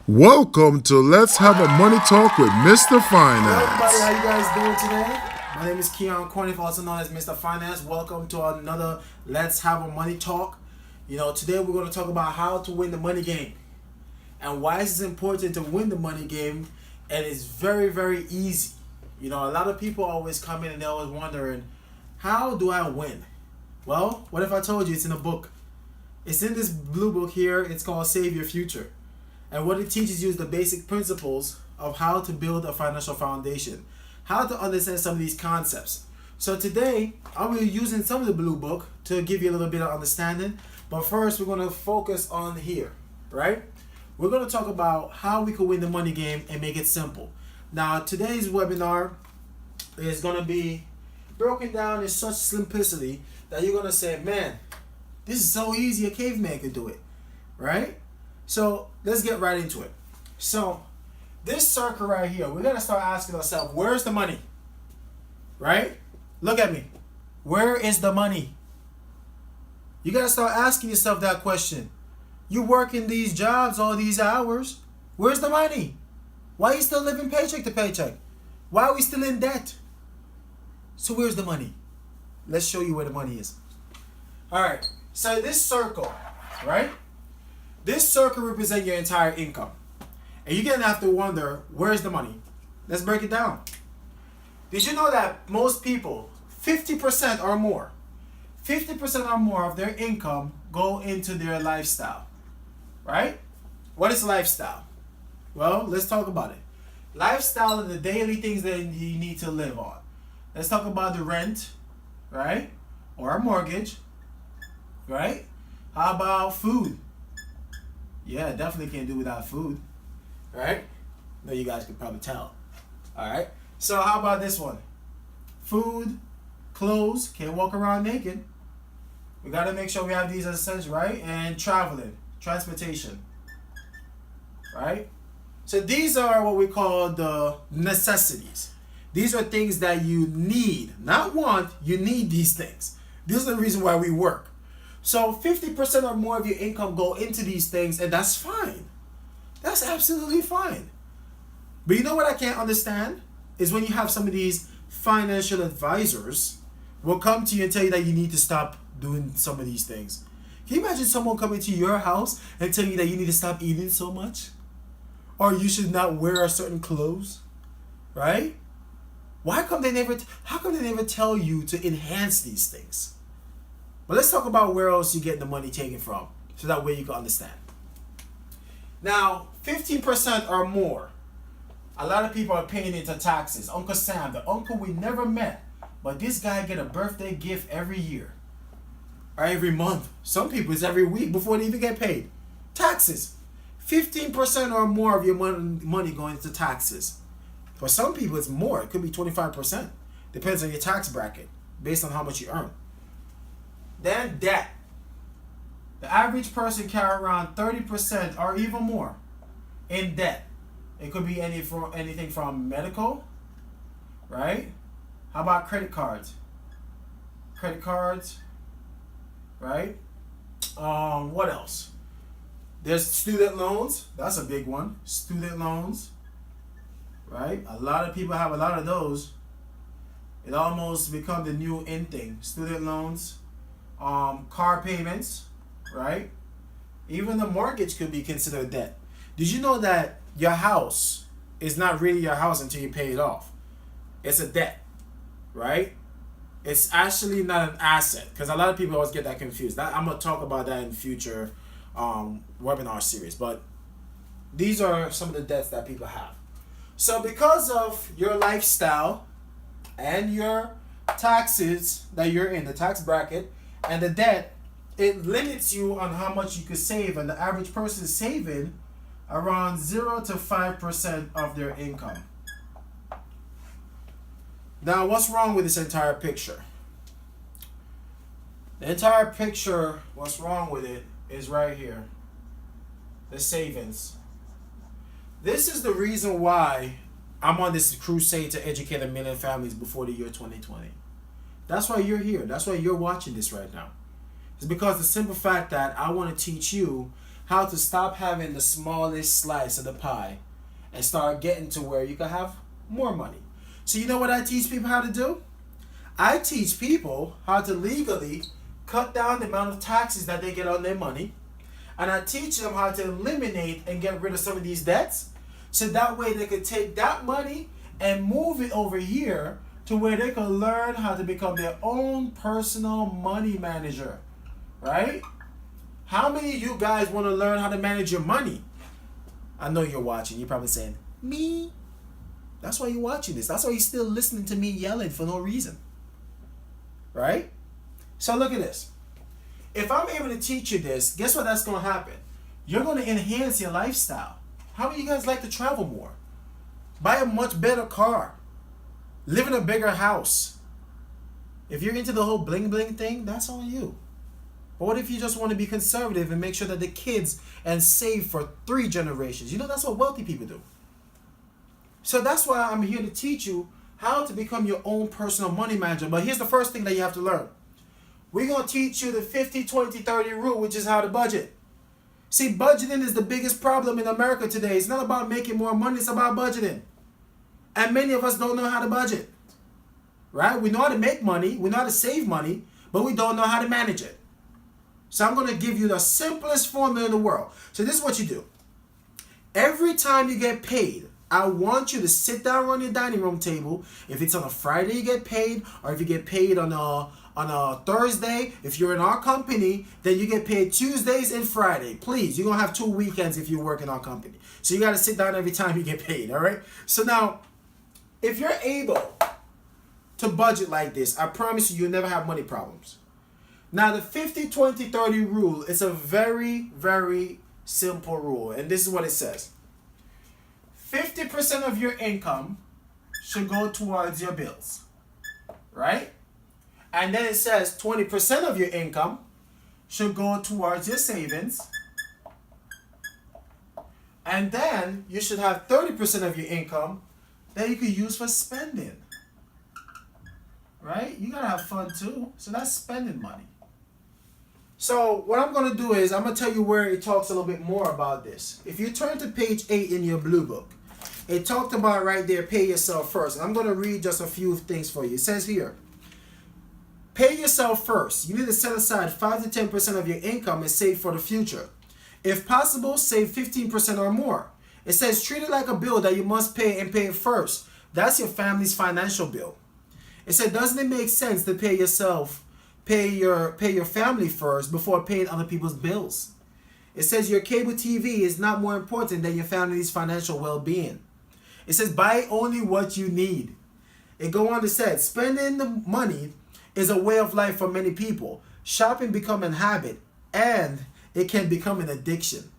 Welcome to Let's Have a Money Talk with Mr. Hello everybody, how Finance. you guys doing today? My name is Keyon, also known as Mr. Finance. Welcome to another Let's Have a Money Talk. Today we're going to talk about how to win the money game and why it's important to win the money game, and it's very, very easy. A lot of people always come in and they're always wondering, how do I win? Well, what if I told you it's in a book? It's in this blue book here. It's called Save Your Future. And what it teaches you is the basic principles of how to build a financial foundation, how to understand some of these concepts. So today, I'll be using some of the blue book to give you a little bit of understanding. But first, we're going to focus on here, right? We're going to talk about how we can win the money game and make it simple. Now, today's webinar is going to be broken down in such simplicity that you're going to say, man, this is so easy, a caveman could do it, right? So let's get right into it. So this circle right here, we're going to start asking ourselves, where's the money? Right? Look at me. Where is the money? You got to start asking yourself that question. You're working these jobs all these hours. Where's the money? Why are you still living paycheck to paycheck? Why are we still in debt? So where's the money? Let's show you where the money is. All right. So this circle, right? This circle represents your entire income. And you're going to have to wonder, where's the money? Let's break it down. Did you know that most people, 50% or more, 50% or more of their income go into their lifestyle, right? What is lifestyle? Well, let's talk about it. Lifestyle are the daily things that you need to live on. Let's talk about the rent, right? Or a mortgage, right? How about food? Yeah, definitely can't do without food, right? No, you guys can probably tell. All right. So how about this one? Food, clothes, can't walk around naked. We got to make sure we have these as essentials, right? And traveling, transportation, right? So these are what we call the necessities. These are things that you need, not want. You need these things. This is the reason why we work. So 50% or more of your income go into these things, and that's fine. That's absolutely fine. But you know what I can't understand? Is when you have some of these financial advisors will come to you and tell you that you need to stop doing some of these things. Can you imagine someone coming to your house and telling you that you need to stop eating so much? Or you should not wear certain clothes? Right? How come they never tell you to enhance these things? But let's talk about where else you get the money taken from, so that way you can understand. Now, 15% or more, a lot of people are paying into taxes. Uncle Sam, the uncle we never met, but this guy get a birthday gift every year, or every month. Some people it's every week before they even get paid. Taxes. 15% or more of your money going into taxes. For some people it's more. It could be 25%. Depends on your tax bracket, based on how much you earn. Then debt. The average person carry around 30% or even more in debt. It could be anything from medical, right? How about credit cards? Credit cards, right? What else? There's student loans. That's a big one. Student loans, right? A lot of people have a lot of those. It almost become the new in thing. Student loans. Car payments, right? Even the mortgage could be considered debt. Did you know that your house is not really your house until you pay it off? It's a debt, right? It's actually not an asset, because a lot of people always get that confused. I'm going to talk about that in future webinar series, but these are some of the debts that people have. So because of your lifestyle and your taxes that you're in, the tax bracket, and the debt, it limits you on how much you could save, and the average person is saving around 0 to 5% of their income. Now, what's wrong with this entire picture? The entire picture, what's wrong with it, is right here. The savings. This is the reason why I'm on this crusade to educate 1 million families before the year 2020. That's why you're here. That's why you're watching this right now. It's because the simple fact that I want to teach you how to stop having the smallest slice of the pie and start getting to where you can have more money. So you know what I teach people how to do? I teach people how to legally cut down the amount of taxes that they get on their money. And I teach them how to eliminate and get rid of some of these debts. So that way they could take that money and move it over here to where they can learn how to become their own personal money manager. Right? How many of you guys want to learn how to manage your money? I know you're watching. You're probably saying, me? That's why you're watching this. That's why you're still listening to me yelling for no reason. Right? So look at this. If I'm able to teach you this, guess what that's going to happen? You're going to enhance your lifestyle. How many of you guys like to travel more? Buy a much better car. Live in a bigger house. If you're into the whole bling bling thing, that's on you. But what if you just want to be conservative and make sure that the kids and save for 3 generations? You know, that's what wealthy people do. So that's why I'm here to teach you how to become your own personal money manager. But here's the first thing that you have to learn. We're going to teach you the 50-20-30 rule, which is how to budget. See, budgeting is the biggest problem in America today. It's not about making more money, it's about budgeting. And many of us don't know how to budget. Right? We know how to make money, we know how to save money, but we don't know how to manage it. So I'm going to give you the simplest formula in the world. So this is what you do. Every time you get paid, I want you to sit down on your dining room table. If it's on a Friday you get paid, or if you get paid on a Thursday, if you're in our company, then you get paid Tuesdays and Friday. Please, you're going to have 2 weekends if you work in our company. So you got to sit down every time you get paid, all right? So now, if you're able to budget like this, I promise you'll never have money problems. Now, the 50-20-30 rule is a very, very simple rule. And this is what it says. 50% of your income should go towards your bills. Right? And then it says 20% of your income should go towards your savings. And then you should have 30% of your income that you could use for spending. Right? You gotta have fun too. So that's spending money. So what I'm going to do is I'm going to tell you where it talks a little bit more about this. If you turn to page 8 in your blue book, it talked about right there, pay yourself first. And I'm going to read just a few things for you. It says here, pay yourself first. You need to set aside 5 to 10% of your income and save for the future. If possible, save 15% or more. It says treat it like a bill that you must pay and pay it first. That's your family's financial bill. It said, doesn't it make sense to pay yourself, pay your family first before paying other people's bills? It says your cable TV is not more important than your family's financial well-being. It says buy only what you need. It go on to say spending the money is a way of life for many people. Shopping becomes a habit and it can become an addiction.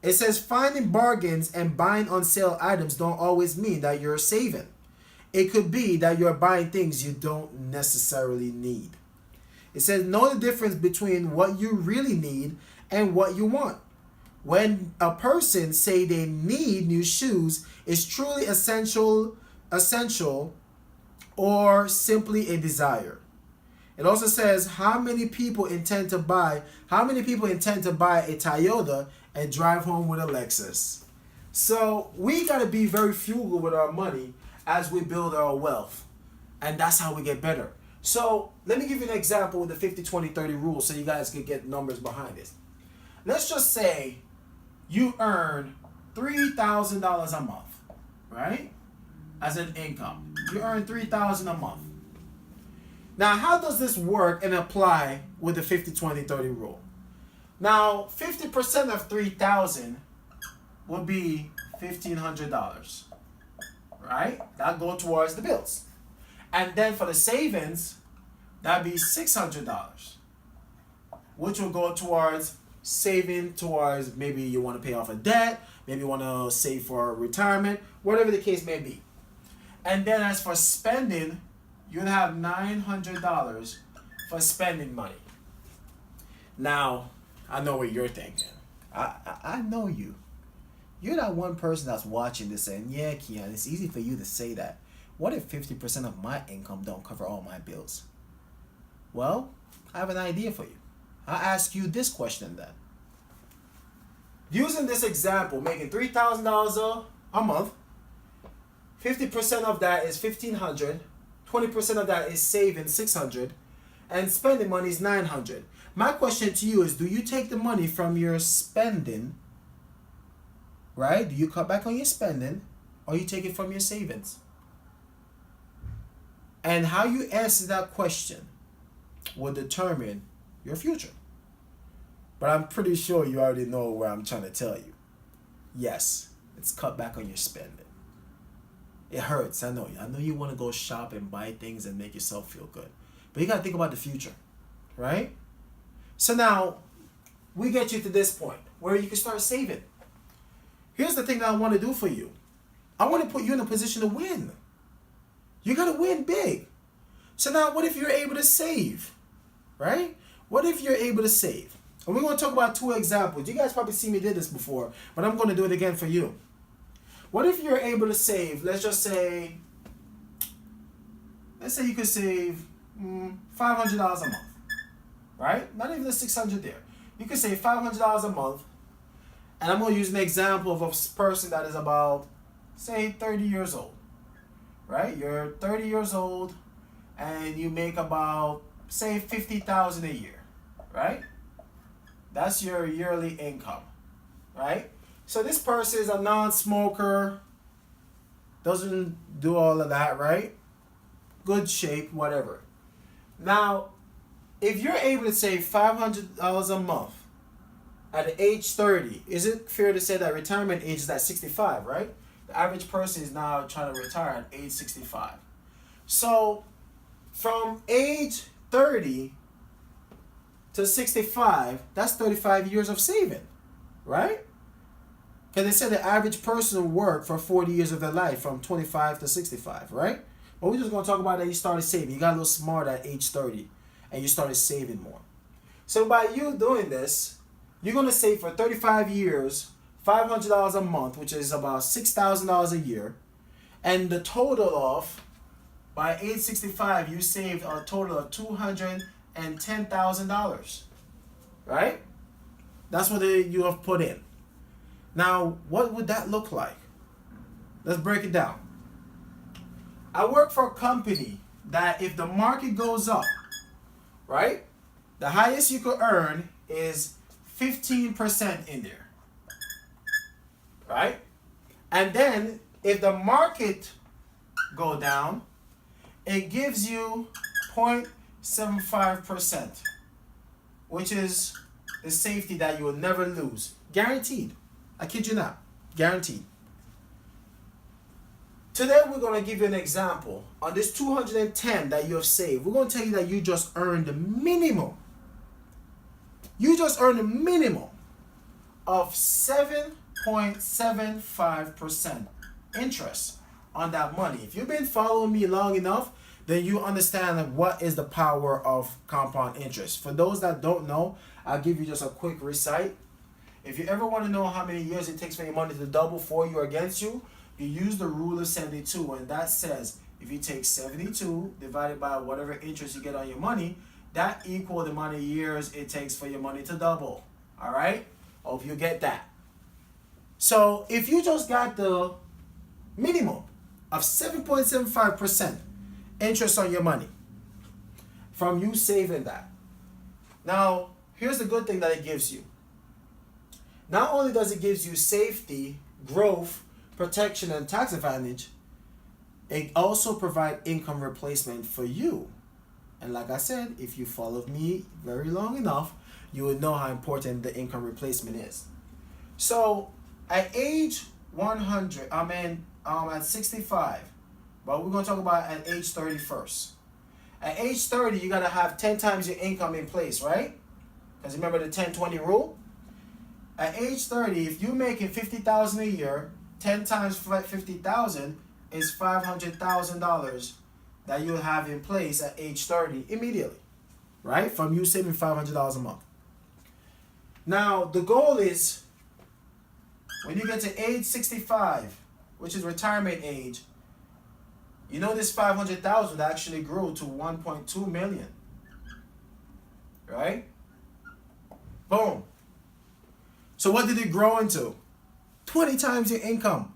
It says finding bargains and buying on sale items don't always mean that you're saving. It could be that you're buying things you don't necessarily need. It says know the difference between what you really need and what you want. When a person say they need new shoes, it's truly essential or simply a desire. It also says how many people intend to buy a Toyota and drive home with a Lexus. So we got to be very frugal with our money as we build our wealth. And that's how we get better. So let me give you an example with the 50-20-30 rule so you guys can get numbers behind this. Let's just say you earn $3,000 a month, right? As an income. You earn $3,000 a month. Now, how does this work and apply with the 50-20-30 rule? Now, 50% of $3,000 would be $1,500, right? That go towards the bills. And then for the savings, that'd be $600, which will go towards saving towards maybe you want to pay off a debt, maybe you want to save for retirement, whatever the case may be. And then as for spending, you'd have $900 for spending money. Now, I know what you're thinking. I know you. You're that one person that's watching this saying, yeah, Keyon, it's easy for you to say that. What if 50% of my income don't cover all my bills? Well, I have an idea for you. I'll ask you this question then. Using this example, making $3,000 a month, 50% of that is $1,500, 20% of that is saving $600, and spending money is $900. My question to you is, do you take the money from your spending, right? Do you cut back on your spending, or you take it from your savings? And how you answer that question will determine your future. But I'm pretty sure you already know what I'm trying to tell you. Yes, it's cut back on your spending. It hurts, I know. I know you want to go shop and buy things and make yourself feel good. But you got to think about the future, right? So now, we get you to this point where you can start saving. Here's the thing that I want to do for you. I want to put you in a position to win. You got to win big. So now, what if you're able to save, right? What if you're able to save? And we're going to talk about two examples. You guys probably see me did this before, but I'm going to do it again for you. What if you're able to save, let's say you could save $500 a month, right? Not even the $600 there. You could save $500 a month, and I'm going to use an example of a person that is about, say, 30 years old, right? You're 30 years old, and you make about, say, $50,000 a year, right? That's your yearly income, right? So this person is a non-smoker, doesn't do all of that, right? Good shape, whatever. Now, if you're able to save $500 a month at age 30, is it fair to say that retirement age is at 65, right? The average person is now trying to retire at age 65. So, from age 30 to 65, that's 35 years of saving, right? Because they said the average person will work for 40 years of their life from 25 to 65, right? But we're just going to talk about that you started saving. You got a little smart at age 30 and you started saving more. So by you doing this, you're going to save for 35 years, $500 a month, which is about $6,000 a year. And the total of, by age 65, you saved a total of $210,000, right? That's what you have put in. Now, what would that look like? Let's break it down. I work for a company that if the market goes up, right, the highest you could earn is 15% in there, right? And then if the market go down, it gives you 0.75%, which is the safety that you will never lose. Guaranteed. I kid you not. Guaranteed. Today we're going to give you an example. On this 210 that you have saved, we're going to tell you that you just earned the minimum. You just earned a minimum of 7.75% interest on that money. If you've been following me long enough, then you understand what is the power of compound interest. For those that don't know, I'll give you just a quick recite. If you ever want to know how many years it takes for your money to double for you or against you, you use the rule of 72, and that says if you take 72 divided by whatever interest you get on your money, that equals the amount of years it takes for your money to double. All right? Hope you get that. So if you just got the minimum of 7.75% interest on your money from you saving that. Now, here's the good thing that it gives you. Not only does it give you safety, growth, protection, and tax advantage, it also provides income replacement for you. And like I said, if you followed me very long enough, you would know how important the income replacement is. So at age 100, at 65, but we're going to talk about at age 30 first. At age 30, you got to have 10 times your income in place, right? Because remember the 10-20 rule? At age 30, if you're making $50,000 a year, 10 times 50,000 is $500,000 that you'll have in place at age 30 immediately, right? From you saving $500 a month. Now, the goal is when you get to age 65, which is retirement age, you know this 500,000 actually grew to 1.2 million, right? Boom. So what did it grow into? 20 times your income.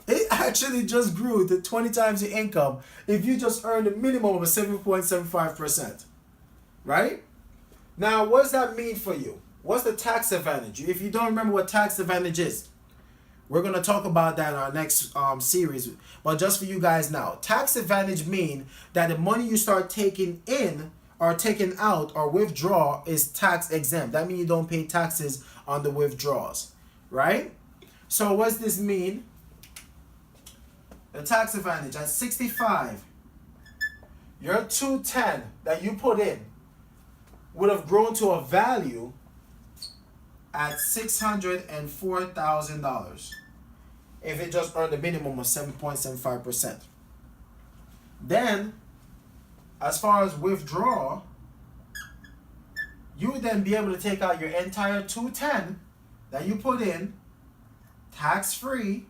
It actually just grew to 20 times your income if you just earned a minimum of a 7.75%. Right? Now, what does that mean for you? What's the tax advantage? If you don't remember what tax advantage is, we're going to talk about that in our next series. But just for you guys now, tax advantage mean that the money you start taking in or taking out or withdraw is tax exempt. That means you don't pay taxes on the withdrawals, right? So what does this mean? The tax advantage at 65, your 210 that you put in would have grown to a value at $604,000 if it just earned a minimum of 7.75%. Then, as far as withdrawal, you would then be able to take out your entire 210 that you put in tax-free,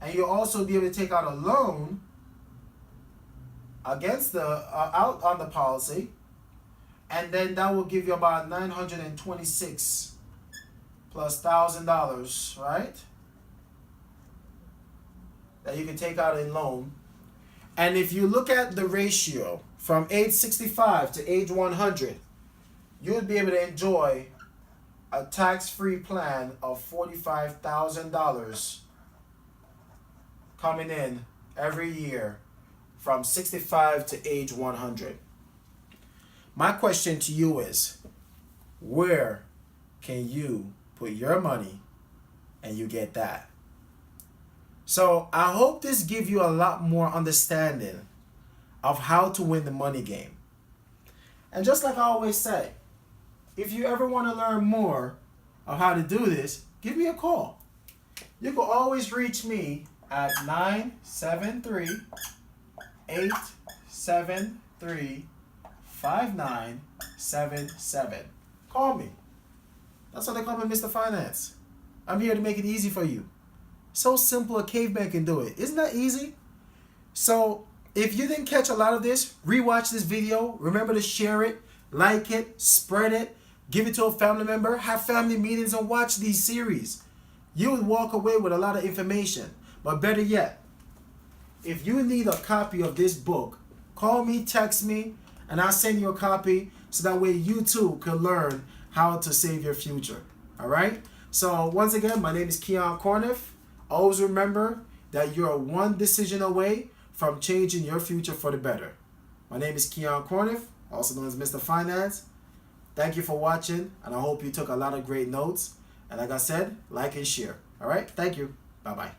and you'll also be able to take out a loan against the out on the policy, and then that will give you about $926 plus $1,000, right? That you can take out in loan. And if you look at the ratio from age 65 to age 100, you would be able to enjoy a tax-free plan of $45,000 coming in every year from 65 to age 100. My question to you is, where can you put your money and you get that? So I hope this gives you a lot more understanding of how to win the money game. And just like I always say, if you ever want to learn more of how to do this, give me a call. You can always reach me at 973-873-5977. Call me. That's why they call me Mr. Finance. I'm here to make it easy for you. So simple a caveman can do it. Isn't that easy? So if you didn't catch a lot of this, rewatch this video. Remember to share it, like it, spread it, give it to a family member, have family meetings and watch these series. You would walk away with a lot of information. But better yet, if you need a copy of this book, call me, text me, and I'll send you a copy so that way you too can learn how to save your future. All right? So once again, my name is Keyon. Always remember that you're one decision away from changing your future for the better. My name is Keyon, also known as Mr. Finance. Thank you for watching, and I hope you took a lot of great notes. And like I said, like and share. All right? Thank you. Bye-bye.